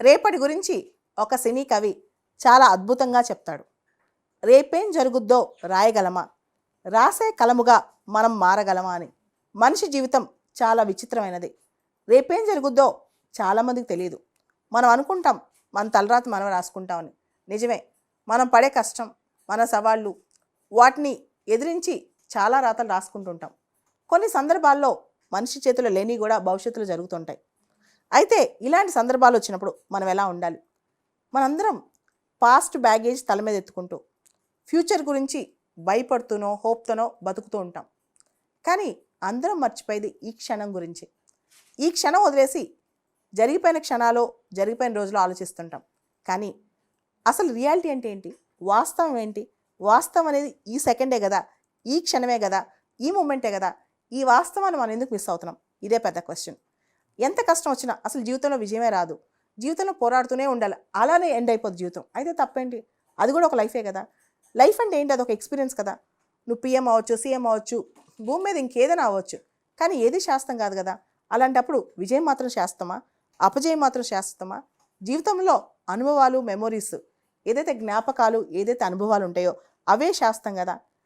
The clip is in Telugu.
రేపటి గురించి ఒక సినీ కవి చాలా అద్భుతంగా చెప్తాడు. రేపేం జరుగుద్దో రాయగలమా, రాసే కలముగా మనం మారగలమా అని. మనిషి జీవితం చాలా విచిత్రమైనది. రేపేం జరుగుద్దో చాలామందికి తెలియదు. మనం అనుకుంటాం మన తలరాత మనం రాసుకుంటామని. నిజమే, మనం పడే కష్టం, మన సవాళ్ళు, వాటిని ఎదిరించి చాలా రాతలు రాసుకుంటుంటాం. కొన్ని సందర్భాల్లో మనిషి చేతిలో లేని కూడా భవిష్యత్తులో జరుగుతుంటాయి. అయితే ఇలాంటి సందర్భాలు వచ్చినప్పుడు మనం ఎలా ఉండాలి? మనందరం పాస్ట్ బ్యాగేజ్ తల మీద ఎత్తుకుంటూ ఫ్యూచర్ గురించి భయపడుతూనో హోప్తోనో బతుకుతూ ఉంటాం. కానీ అందరం మర్చిపోయేది ఈ క్షణం గురించి. ఈ క్షణం వదిలేసి జరిగిపోయిన క్షణాలు, జరిగిపోయిన రోజులు ఆలోచిస్తుంటాం. కానీ అసలు రియాలిటీ అంటే ఏంటి? వాస్తవం ఏంటి? వాస్తవం అనేది ఈ సెకండే కదా, ఈ క్షణమే కదా, ఈ మూమెంటే కదా. ఈ వాస్తవాన్ని మనం ఎందుకు మిస్ అవుతున్నాం? ఇదే పెద్ద క్వశ్చన్. ఎంత కష్టం వచ్చినా అసలు జీవితంలో విజయమే రాదు. జీవితంలో పోరాడుతూనే ఉండాలి. అలానే ఎండ్ అయిపోద్ది జీవితం. అయితే తప్పేంటి? అది కూడా ఒక లైఫే కదా. లైఫ్ అంటే ఏంటి? అదొక ఎక్స్పీరియన్స్ కదా. నువ్వు పిఎం అవ్వచ్చు, సీఎం అవ్వచ్చు, భూమి మీద ఇంకేదైనా అవ్వచ్చు. కానీ ఏది శాస్త్రం కాదు కదా. అలాంటప్పుడు విజయం మాత్రం శాస్త్రమా, అపజయం మాత్రం శాస్త్రమా? జీవితంలో అనుభవాలు, మెమొరీస్, ఏదైతే జ్ఞాపకాలు, ఏదైతే అనుభవాలు ఉంటాయో అవే శాస్త్రం కదా.